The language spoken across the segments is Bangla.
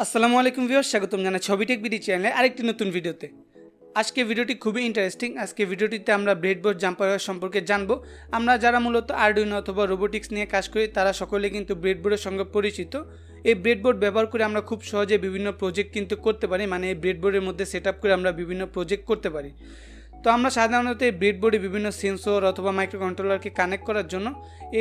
আসসালামু আলাইকুম ভিউয়ার্স, স্বাগতম জানাই ছবিটেক বিডি চ্যানেলে আরেকটি নতুন ভিডিওতে। আজকে ভিডিওটি খুবই ইন্টারেস্টিং। আজকে ভিডিওটিতে আমরা ব্রেডবোর্ড জাম্পার ওয়্যার সম্পর্কে জানবো। আমরা যারা মূলত আরডুইনো অথবা রোবোটিক্স নিয়ে কাজ করি তারা সকলে কিন্তু ব্রেডবোর্ডের সঙ্গে পরিচিত। এই ব্রেডবোর্ড ব্যবহার করে আমরা খুব সহজে বিভিন্ন প্রজেক্ট কিন্তু করতে পারি, মানে এই ব্রেডবোর্ডের মধ্যে সেট আপ করে আমরা বিভিন্ন প্রজেক্ট করতে পারি। তো আমরা সাধারণত এই ব্রেডবোর্ডে বিভিন্ন সেন্সর অথবা মাইক্রো কন্ট্রোলারকে কানেক্ট করার জন্য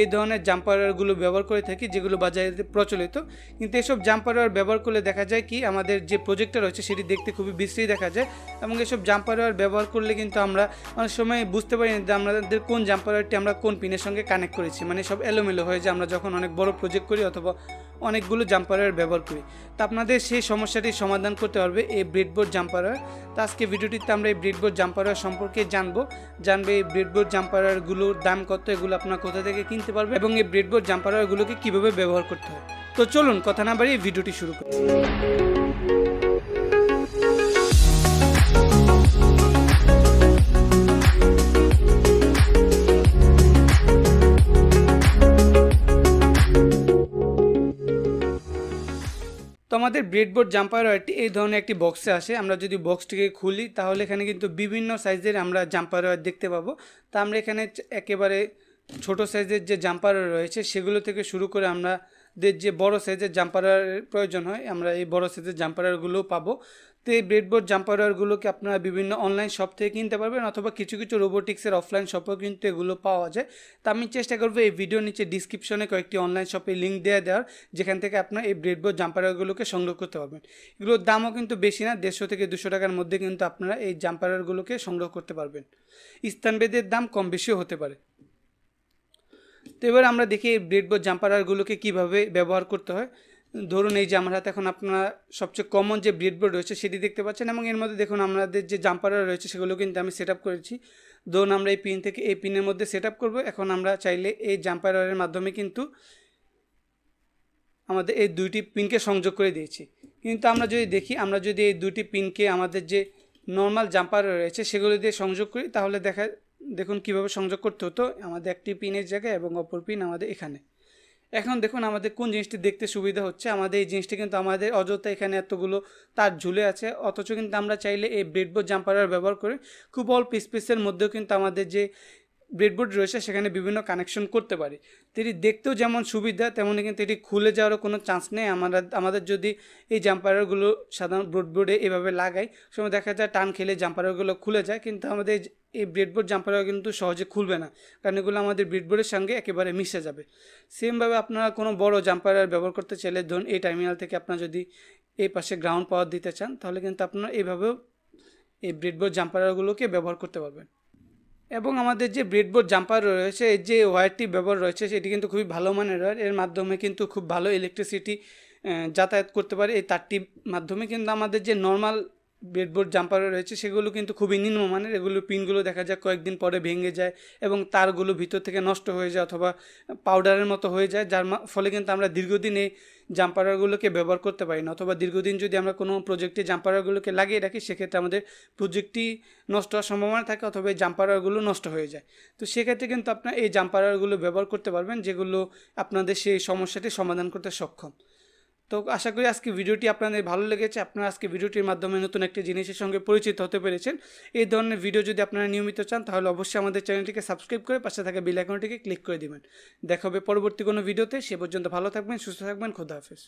এই ধরনের জাম্পার ওয়্যারগুলো ব্যবহার করে থাকি, যেগুলো বাজারে প্রচলিত। কিন্তু এসব জাম্পার ওয়্যার ব্যবহার করলে দেখা যায় কি আমাদের যে প্রজেক্টটা রয়েছে সেটি দেখতে খুবই বিশ্রী দেখা যায়, এবং এসব জাম্পার ওয়্যার ব্যবহার করলে কিন্তু আমরা অনেক সময় বুঝতে পারি না যে আমাদের কোন জাম্পার ওয়্যারটি আমরা কোন পিনের সঙ্গে কানেক্ট করেছি, মানে সব এলোমেলো হয়ে যায় আমরা যখন অনেক বড় প্রজেক্ট করি অথবা অনেকগুলো জাম্পার ওয়্যার ব্যবহার করি। তো আপনাদের সেই সমস্যাটি সমাধান করতে পারবে এই ব্রেডবোর্ড জাম্পার ওয়্যার। তো আজকে ভিডিওটিতে আমরা এই ব্রেডবোর্ড জাম্পার ওয়্যার সম্পর্কে জানবো এই ব্রেডবোর্ড জাম্পার ওয়্যারগুলোর দাম কত, এগুলো আপনারা কোথা থেকে কিনতে পারবেন এবং এই ব্রেডবোর্ড জাম্পার ওয়্যারগুলোকে কীভাবে ব্যবহার করতে হয়। তো চলুন কথা না বাড়িয়ে ভিডিওটি শুরু করি। তো আমাদের ব্রেডবোর্ড জাম্পার ওয়্যারটি এই ধরনের একটি বক্সে আসে। আমরা যদি বক্সটিকে খুলি তাহলে এখানে কিন্তু বিভিন্ন সাইজের আমরা জাম্পার ওয়্যার দেখতে পাবো। তা আমরা এখানে একেবারে ছোট সাইজের যে জাম্পার রয়েছে সেগুলো থেকে শুরু করে আমাদের যে বড় সাইজের জাম্পার ওয়্যারের প্রয়োজন হয় আমরা এই বড় সাইজের জাম্পার ওয়্যারগুলোও পাবো। তো এই ব্রেডবোর্ড জাম্পার ওয়্যারগুলোকে আপনারা বিভিন্ন অনলাইন শপ থেকে কিনতে পারবেন অথবা কিছু কিছু রোবোটিক্সের অফলাইন শপেও কিন্তু এগুলো পাওয়া যায়। তো আমি চেষ্টা করবো এই ভিডিওর নিচে ডিসক্রিপশনে কয়েকটি অনলাইন শপে লিঙ্ক দেওয়ার, যেখান থেকে আপনারা এই ব্রেডবোর্ড জাম্পার ওয়্যারগুলোকে সংগ্রহ করতে পারবেন। এগুলোর দামও কিন্তু বেশি না, 150 থেকে 200 টাকার মধ্যে কিন্তু আপনারা এই জাম্পার ওয়্যারগুলোকে সংগ্রহ করতে পারবেন। স্থানভেদের দাম কম বেশিও হতে পারে। তো এবার আমরা দেখি এই ব্রেডবোর্ড জাম্পার ওয়্যারগুলোকে কীভাবে ব্যবহার করতে হয়। ধরুন এই যে আমার হাতে এখন আপনারা সবচেয়ে কমন যে ব্রেডবোর্ড রয়েছে সেটি দেখতে পাচ্ছেন, এবং এর মধ্যে দেখুন আমাদের যে জাম্পার ওয়্যার রয়েছে সেগুলো কিন্তু আমি সেট আপ করেছি। ধরুন আমরা এই পিন থেকে এই পিনের মধ্যে সেট আপ করবো। এখন আমরা চাইলে এই জাম্পার ওয়্যারের মাধ্যমে কিন্তু আমাদের এই দুইটি পিনকে সংযোগ করে দিয়েছি। কিন্তু আমরা যদি দেখি, আমরা যদি এই দুটি পিনকে আমাদের যে নর্মাল জাম্পার রয়েছে সেগুলো দিয়ে সংযোগ করি তাহলে দেখুন কীভাবে সংযোগ করতে হতো। আমাদের একটি পিনের জায়গায় এবং অপর পিন আমাদের এখানে। এখন দেখুন আমাদের কোন জিনিসটি দেখতে সুবিধা হচ্ছে, আমাদের এই জিনিসটি কিন্তু আমাদের অযথা এখানে এতগুলো তার ঝুলে আছে, অথচ কিন্তু আমরা চাইলে এই ব্রেডবোর্ড জাম্পার ওয়্যার ব্যবহার করে খুব অল্প স্পেসের মধ্যেও কিন্তু আমাদের যে ব্রেডবোর্ড রয়েছে সেখানে বিভিন্ন কানেকশন করতে পারি। তো এটি দেখতেও যেমন সুবিধা তেমনই কিন্তু এটি খুলে যাওয়ারও কোনো চান্স নেই। আমাদের যদি এই জাম্পারগুলো সাধারণ ব্রেডবোর্ডে এভাবে লাগাই সময় দেখা যায় টান খেলে জাম্পারগুলো খুলে যায়, কিন্তু আমাদের এই ব্রেডবোর্ড জাম্পার কিন্তু সহজে খুলবে না, কারণ এগুলো আমাদের ব্রেডবোর্ডের সঙ্গে একেবারে মিশে যাবে। সেমভাবে আপনারা কোনো বড় জাম্পার ব্যবহার করতে চাইলে ধরুন এই টার্মিনাল থেকে আপনারা যদি এই পাশে গ্রাউন্ড পাওয়ার দিতে চান তাহলে কিন্তু আপনারা এইভাবেও এই ব্রেডবোর্ড জাম্পারগুলোকে ব্যবহার করতে পারবেন। এবং আমাদের যে ব্রেডবোর্ড জাম্পার রয়েছে এই যে ওয়্যারটি ব্যবহার রয়েছে সেটি কিন্তু খুবই ভালো মানের ওয়্যার, এর মাধ্যমে কিন্তু খুব ভালো ইলেকট্রিসিটি যাতায়াত করতে পারে। এই তারটির মাধ্যমে কিন্তু আমাদের যে নর্মাল ব্রেডবোর্ড জাম্পার রয়েছে সেগুলো কিন্তু খুবই নিম্নমানের, এগুলো পিনগুলো দেখা যায় কয়েকদিন পরে ভেঙে যায় এবং তারগুলো ভিতর থেকে নষ্ট হয়ে যায় অথবা পাউডারের মতো হয়ে যায়, যার ফলে কিন্তু আমরা দীর্ঘদিন এই জাম্পারগুলোকে ব্যবহার করতে পারি না, অথবা দীর্ঘদিন যদি আমরা কোনো প্রজেক্টে জাম্পারগুলোকে লাগিয়ে রাখি সেক্ষেত্রে আমাদের প্রজেক্টটি নষ্ট হওয়ার সম্ভাবনা থাকে অথবা এই জাম্পারগুলো নষ্ট হয়ে যায়। তো সেক্ষেত্রে কিন্তু আপনারা এই জাম্পারগুলো ব্যবহার করতে পারবেন, যেগুলো আপনাদের সেই সমস্যাটি সমাধান করতে সক্ষম। তো আশা করি আজকে ভিডিওটি আপনাদের ভালো লেগেছে, আপনারা আজকে ভিডিওটির মাধ্যমে নতুন একটি জিনিসের সঙ্গে পরিচিত হতে পেরেছেন। এই ধরনের ভিডিও যদি আপনারা নিয়মিত চান তাহলে অবশ্যই আমাদের চ্যানেলটিকে সাবস্ক্রাইব করে পাশে থাকা বেল আইকনটিকে ক্লিক করে দিবেন। দেখা হবে পরবর্তী কোনো ভিডিওতে, সে পর্যন্ত ভালো থাকবেন, সুস্থ থাকবেন, খোদা হাফেজ।